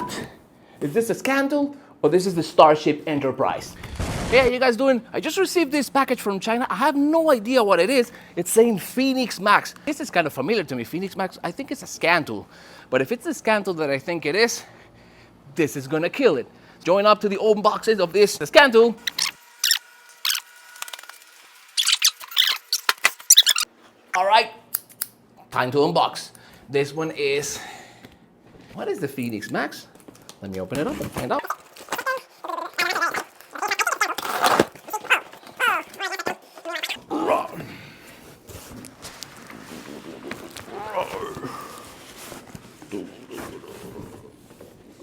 What? Is this a Scantool or this is the Starship Enterprise? Hey, how you guys doing? I just received this package from China. I have no idea what it is. It's saying Phoenix Max. This is kind of familiar to me, Phoenix Max. I think it's a Scantool. But if it's the Scantool that I think it is, this is gonna kill it. Join up to the unboxing of this Scantool. All right, time to unbox. This one is, what is the Phoenix Max? Let me open it up and find out.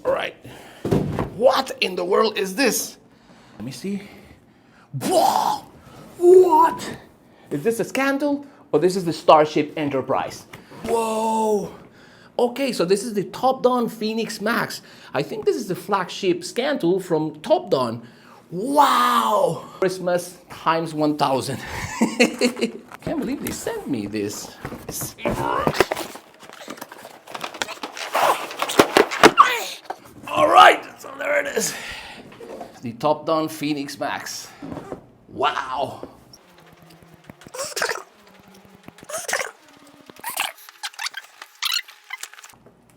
All right, what in the world is this? Let me see. Whoa! What? Is this a Scantool or this is the Starship Enterprise? Whoa! Okay, so this is the Topdon Phoenix Max. I think this is the flagship Scantool from Topdon. Wow! Christmas times 1,000. Can't believe they sent me this. All right, so there it is. The Topdon Phoenix Max. Wow.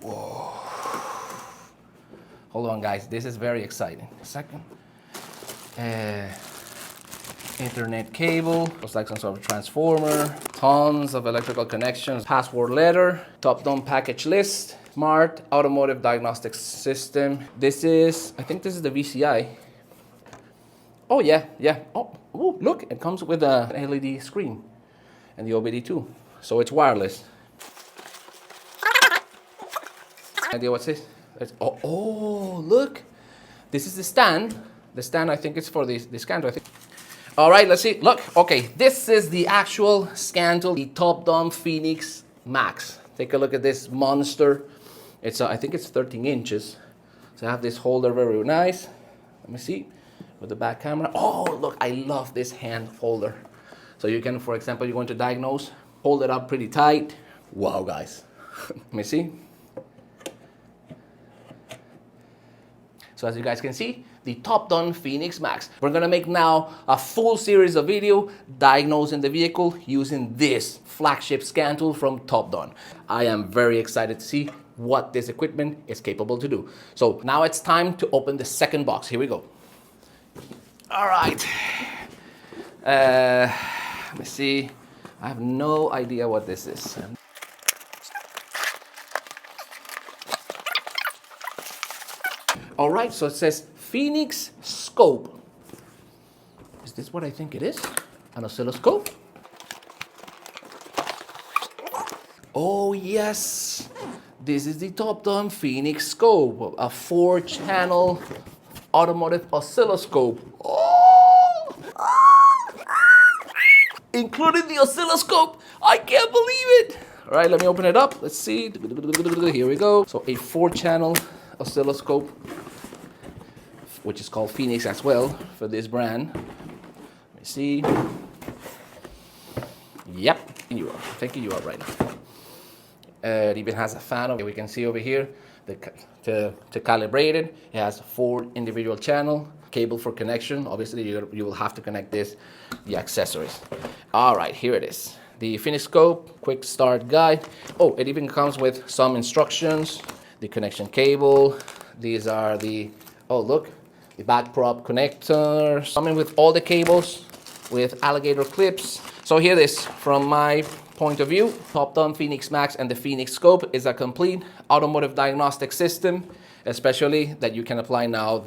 Whoa. Hold on, guys. This is very exciting. A second. Internet cable. Looks like some sort of transformer. Tons of electrical connections. Password letter. Topdon package list. Smart automotive diagnostic system. This is, I think this is the VCI. Oh yeah. Oh, ooh, look, it comes with an LED screen and the OBD2. So it's wireless. Idea what's this? Oh, look. This is the stand. The stand, I think it's for the Scantool, I think. All right, let's see. Look, okay, this is the actual Scantool, the Topdon Phoenix Max. Take a look at this monster. It's, I think it's 13 inches. So I have this holder, very nice. Let me see, with the back camera. Oh, look, I love this hand holder. So you can, for example, you're going to diagnose, hold it up pretty tight. Wow, guys. Let me see. So as you guys can see, the Topdon Phoenix Max. We're gonna make now a full series of video diagnosing the vehicle using this flagship Scantool from Topdon. I am very excited to see what this equipment is capable to do. So now it's time to open the second box. Here we go. All right. Let me see. I have no idea what this is. All right, so it says Phoenix Scope. Is this what I think it is? An oscilloscope? Oh yes, this is the Topdon Phoenix Scope, a 4-channel automotive oscilloscope. Oh! Including the oscilloscope, I can't believe it. All right, let me open it up. Let's see. Here we go. So a 4-channel oscilloscope, which is called Phoenix as well for this brand. Let me see. Yep, you are. Thank you are right now. It even has a fan. We can see over here to calibrate it. It has 4 individual channel cable for connection. Obviously, you will have to connect the accessories. All right, here it is. The Phoenix Scope quick start guide. Oh, it even comes with some instructions. The connection cable. These are the, oh look, the back prop connectors. Coming with all the cables with alligator clips. So here it is from my point of view. Topdon Phoenix Max and the Phoenix Scope is a complete automotive diagnostic system, especially that you can apply now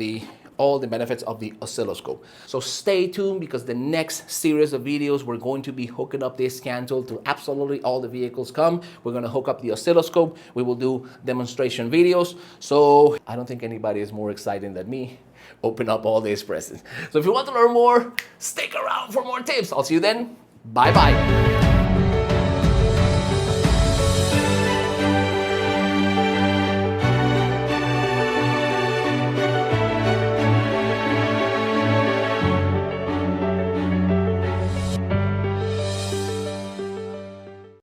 all the benefits of the oscilloscope. So stay tuned because the next series of videos we're going to be hooking up this Scantool to absolutely all the vehicles come. We're going to hook up the oscilloscope. We will do demonstration videos. So I don't think anybody is more excited than me. Open up all these presents. So if you want to learn more, stick around for more tips. I'll see you then. Bye bye.